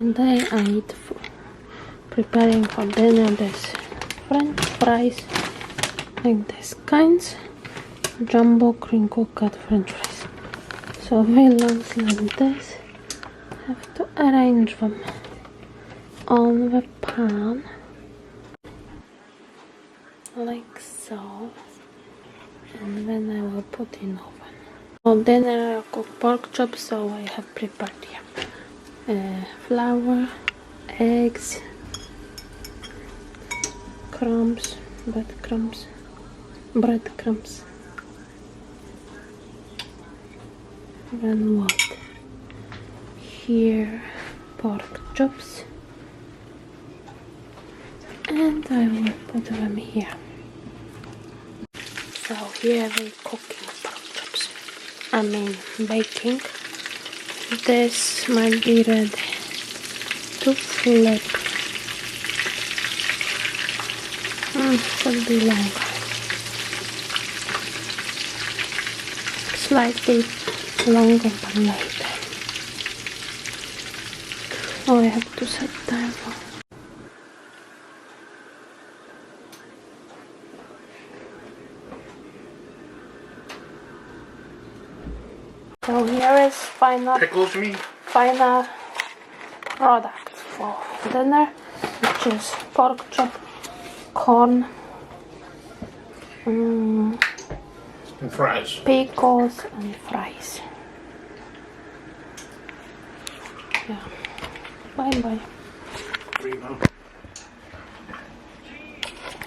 Today I eat preparing for dinner this French fries, like this kinds, jumbo crinkle cut French fries. So we look like this. Have to arrange them on the pan like so, and then I will put in oven. For dinner I cook pork chops, so I have prepared here flour, eggs, breadcrumbs, then what? Here pork chops, and I will put them here. So here we cooking pork chops. I mean baking. This might be ready to flip. Should be longer. Slightly longer than later. Oh, I have to set time for. So here is final product for dinner, which is pork chop, corn, and fries, pickles, and fries. Yeah. Bye.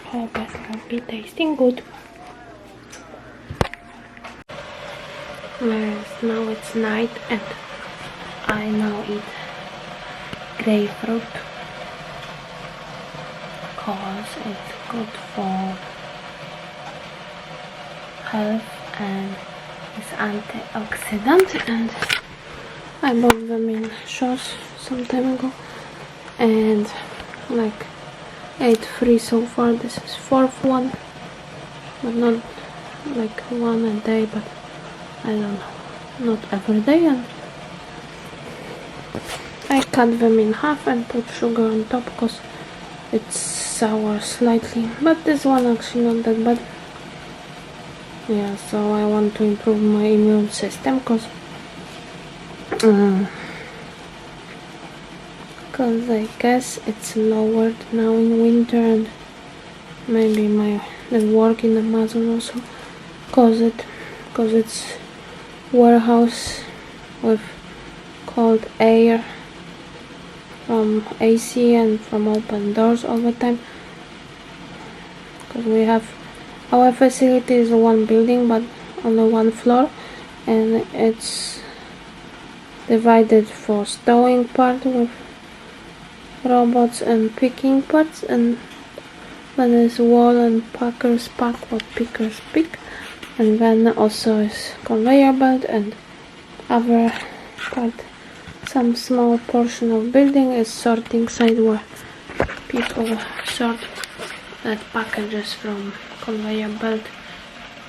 Hope it will be tasting good. Whereas now it's night and I now eat grapefruit because it's good for health and is antioxidant, and I bought them in shops some time ago and like ate 3 so far. This is 4th one, but not like one a day, but I don't know, not every day. And I cut them in half and put sugar on top because it's sour slightly, but this one actually not that bad. Yeah, so I want to improve my immune system because I guess it's lowered now in winter, and maybe the work in Amazon also cause it's warehouse with cold air from AC and from open doors all the time, because we have our facility is one building but only one floor, and it's divided for stowing part with robots and picking parts, and then there's wall and packers pack what pickers pick, and then also is conveyor belt, and other part, some small portion of building is sorting side where people sort that packages from conveyor belt.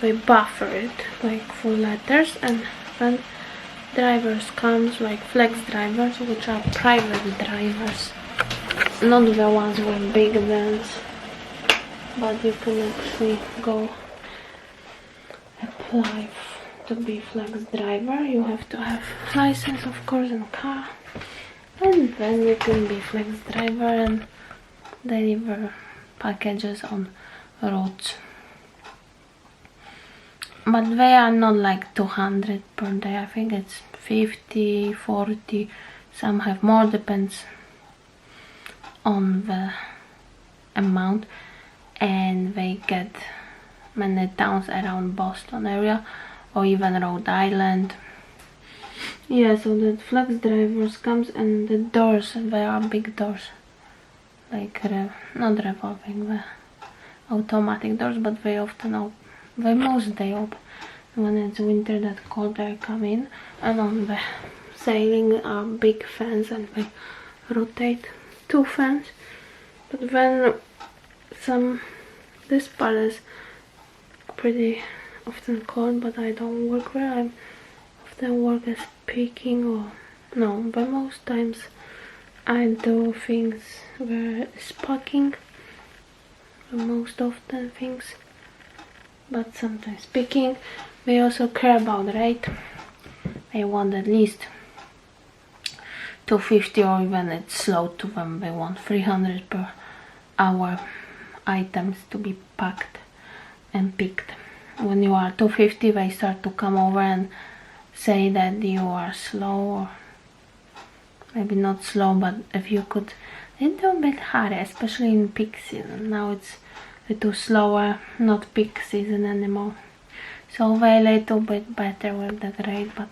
They buffer it like full letters, and then drivers comes like flex drivers, which are private drivers, not the ones with big vans, but you can actually go apply to be flex driver. You have to have license, of course, and car, and then you can be flex driver and deliver packages on roads. But they are not like 200 per day. I think it's 50, 40, some have more, depends on the amount, and they get many towns around Boston area or even Rhode Island. Yeah, so the flex drivers comes, and the doors, they are big doors, like not revolving, the automatic doors, but they often open, they most day open. When it's winter, that cold air come in, and on the sailing are big fans, and they rotate 2 fans. But then this part is pretty often cold, but I don't work there. I often work as picking, or no, but most times I do things where it's packing, most often things, but sometimes picking. We also care about rate. They want at least 250, or even it's slow to them, they want 300 per hour items to be packed and picked. When you are 250, they start to come over and say that you are slow, or maybe not slow, but if you could a little bit harder, especially in peak season. Now it's a little slower, not peak season anymore, so they're a little bit better with the grade. But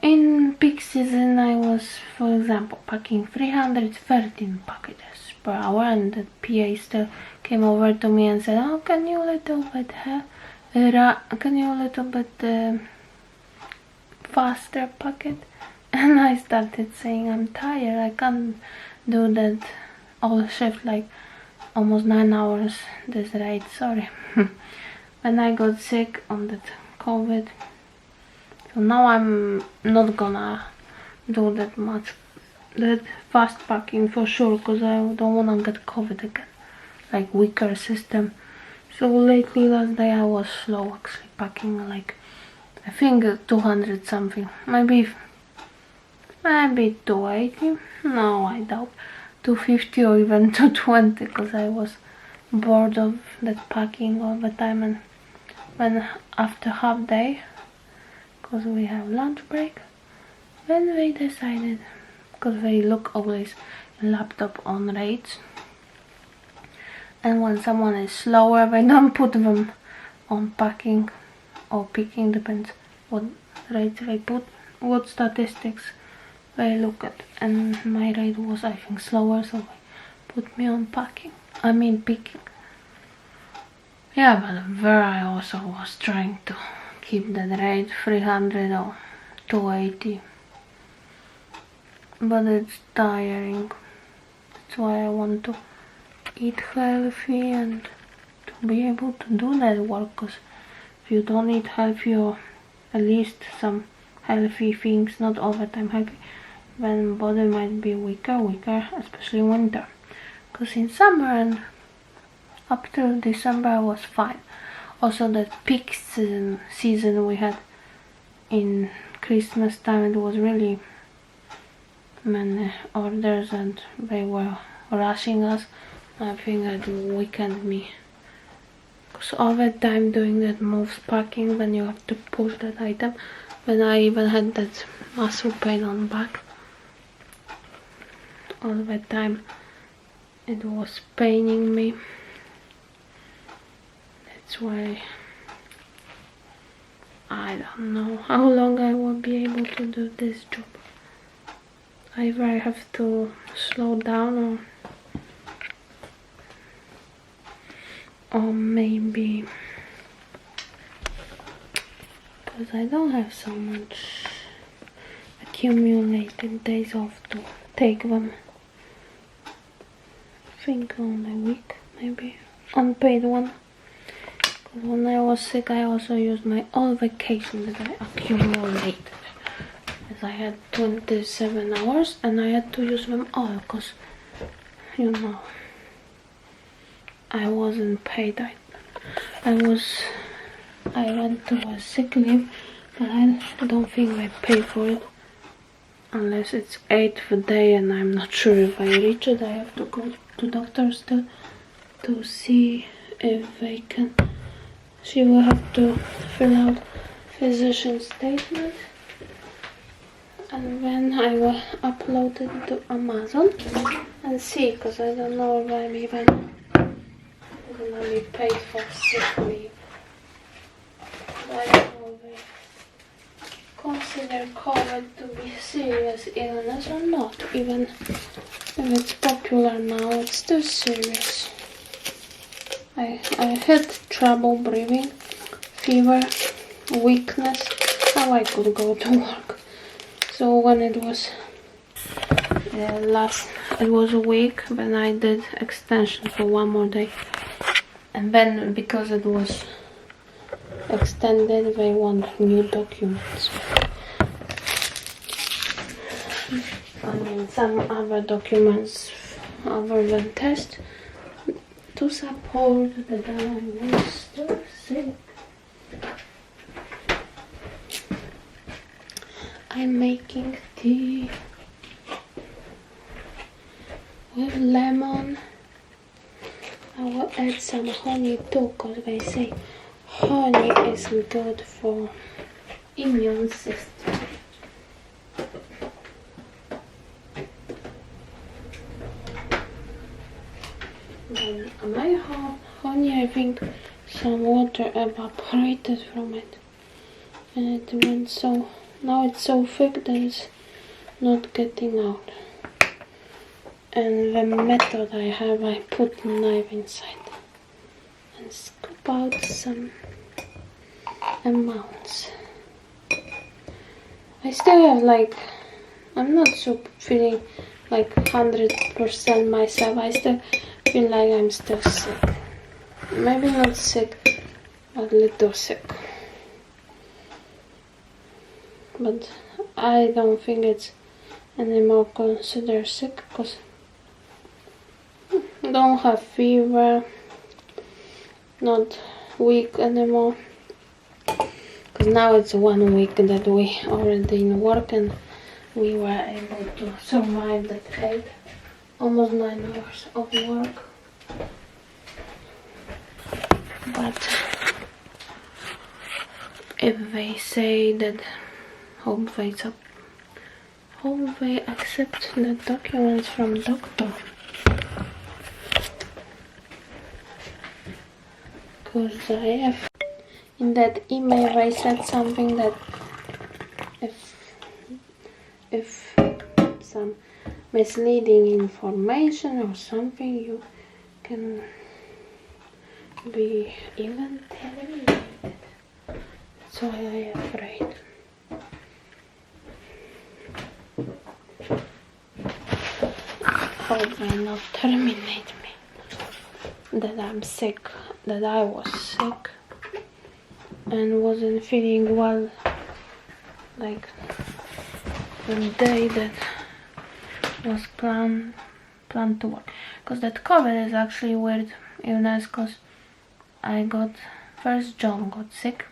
in peak season I was, for example, packing 313 packages per hour, and the PA still came over to me and said, oh, can you a little bit faster packet? And I started saying, I'm tired, I can't do that all shift, like almost 9 hours this rate, sorry. When I got sick on that COVID, so now I'm not gonna do that much, that fast packing for sure, because I don't wanna get COVID again, like weaker system. So lately, last day I was slow actually packing, like I think 200 something, maybe 280, no I doubt, 250 or even 220, because I was bored of that packing all the time. And when after half day, because we have lunch break, then they decided, because they look always laptop on rates, and when someone is slower they don't put them on packing or picking, depends what rate they put, what statistics they look at, and my rate was, I think, slower, so they put me on packing, I mean picking. Yeah, but there I also was trying to keep that rate 300 or 280, but it's tiring. That's why I want to eat healthy and to be able to do that work, because if you don't eat healthy, or at least some healthy things, not all the time healthy, then body might be weaker, especially in winter. Because in summer and up till December I was fine. Also that peak season we had in Christmas time, it was really many orders and they were rushing us. I think that weakened me, because all the time doing that moves packing, when you have to push that item, when I even had that muscle pain on back all the time, it was paining me. That's why I don't know how long I will be able to do this job. Either I have to slow down, or maybe, because I don't have so much accumulated days off to take them. I think only a week, maybe unpaid one. Because when I was sick I also used my all vacation that I accumulated, as I had 27 hours and I had to use them all, because you know I wasn't paid. I went to a sick leave, but I don't think I pay for it unless it's 8th day, and I'm not sure if I reach it. I have to go to doctor still to see if they can. She will have to fill out physician statement, and then I will upload it to Amazon and see, because I don't know if I'm even gonna be paid for sick leave. I don't know if they consider COVID to be serious illness or not. Even if it's popular now, it's still serious. I had trouble breathing, fever, weakness. How I could go to work. So when it was it was a week, then I did extension for 1 more day, and then because it was extended, they want new documents. And and some other documents other than test to support that I was still sick. I'm making tea with lemon. I will add some honey too, because they say honey is good for immune system. Then my honey, I think some water evaporated from it, and it went so, now it's so thick that it's not getting out. And the method I have, I put the knife inside and scoop out some amounts. I still have like, I'm not so feeling like 100% myself. I still feel like I'm still sick. Maybe not sick, but little sick. But I don't think it's anymore considered sick, because I don't have fever, not weak anymore. Because now it's 1 week that we already in work and we were able to survive that almost 9 hours of work. But if they say that, hope they accept the documents from doctor. Because I have, in that email I said something that if some misleading information or something, you can be even terminated. That's why I am afraid. Hope they not terminate me. That I'm sick, that I was sick and wasn't feeling well, like the day that was planned to work. Because that COVID is actually weird illness, because I got, first John got sick.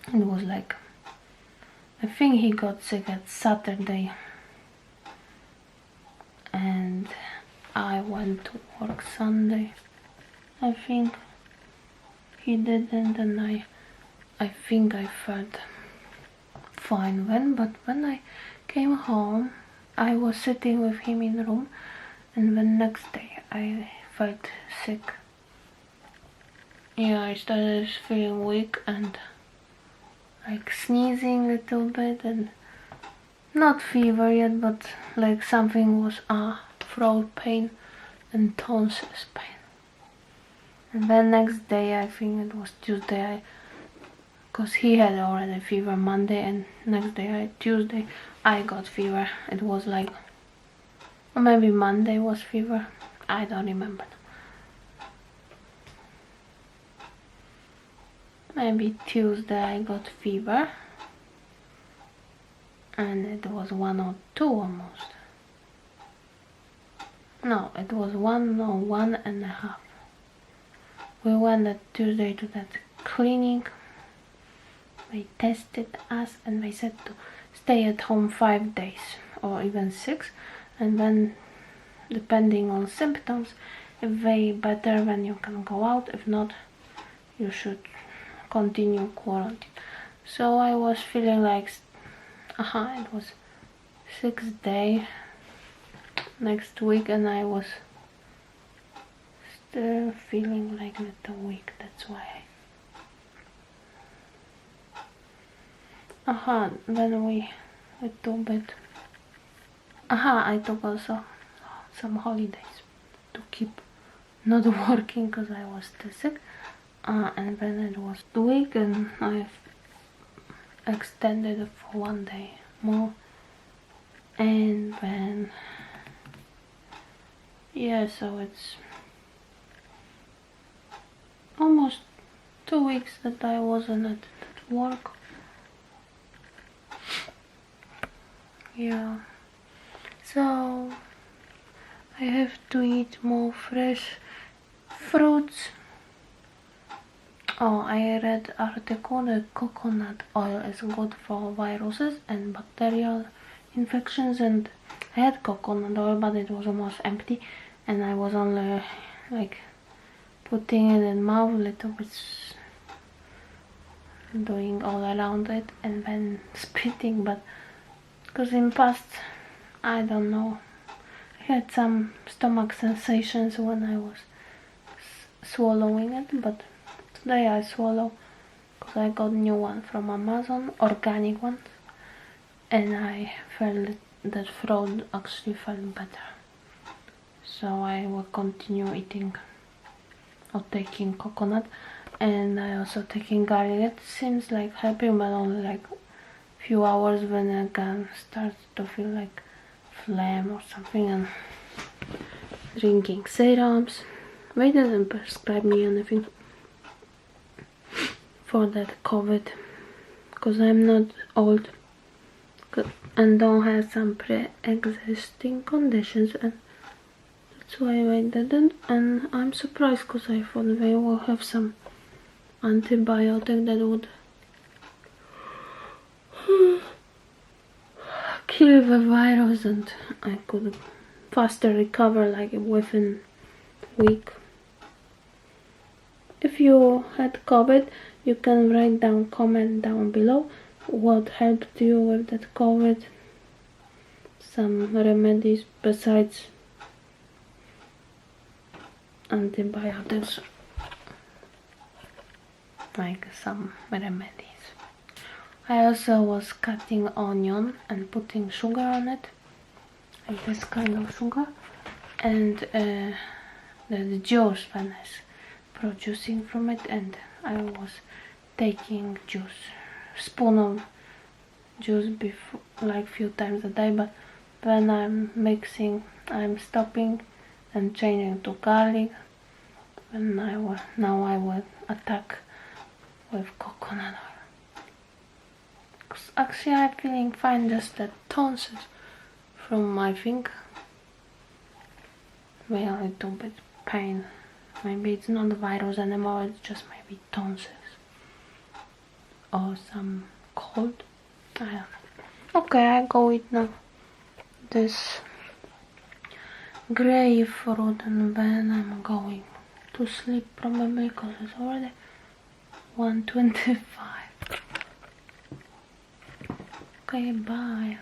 It was like, I think he got sick at Saturday and I went to work Sunday. I think he didn't, and I think I felt fine then, but when I came home I was sitting with him in the room, and the next day I felt sick. Yeah, I started feeling weak and like sneezing a little bit, and not fever yet, but like something was throat pain and tonsils pain. And then next day, I think it was Tuesday, because he had already fever Monday, and next day, Tuesday, I got fever. It was like, or maybe Monday was fever, I don't remember. Maybe Tuesday I got fever, and it was 102 almost. No, it was 101.5. We went that Tuesday to that clinic. They tested us and they said to stay at home 5 days or even 6, and then depending on symptoms, if they better, then you can go out. If not, you should continue quarantine. So I was feeling like, it was 6th day next week, and I was still feeling like a little weak. That's why then we took bit. I took also some holidays to keep not working, because I was still sick. And then it was 2 weeks, and I extended it for 1 day more, and then yeah, so it's almost 2 weeks that I wasn't at work. Yeah, have to eat more fresh fruits. Oh, I read article that coconut oil is good for viruses and bacterial infections, and I had coconut oil but it was almost empty and I was only like putting it in mouth a little bit, doing all around it and then spitting, but because in past, I don't know, I had some stomach sensations when I was swallowing it, but today I swallow because I got new one from Amazon, organic one, and I felt that throat actually felt better. So I will continue eating or taking coconut, and I also taking garlic. It seems like happy, but only like few hours when I can start to feel like phlegm or something, and drinking serums. They didn't prescribe me anything for that COVID because I'm not old and don't have some pre-existing conditions, and that's why I didn't. And I'm surprised because I thought they will have some antibiotic that would kill the virus and I could faster recover, like within a week. If you had COVID, you can write down, comment down below what helped you with that COVID, some remedies besides antibiotics, like some remedies. I also was cutting onion and putting sugar on it, like this kind of sugar, and the juice when I was producing from it, and I was taking juice, spoon of juice before, like few times a day, but when I'm mixing, I'm stopping and changing to garlic, and now I will attack with coconut oil. Actually, I'm feeling fine, just that tonsils from my finger. Maybe a little bit pain. Maybe it's not the virus anymore, it's just maybe tonsils. Or some cold. I don't know. Okay, I go eat now this grapefruit and then I'm going to sleep probably because it's already 1:25. Okay, bye.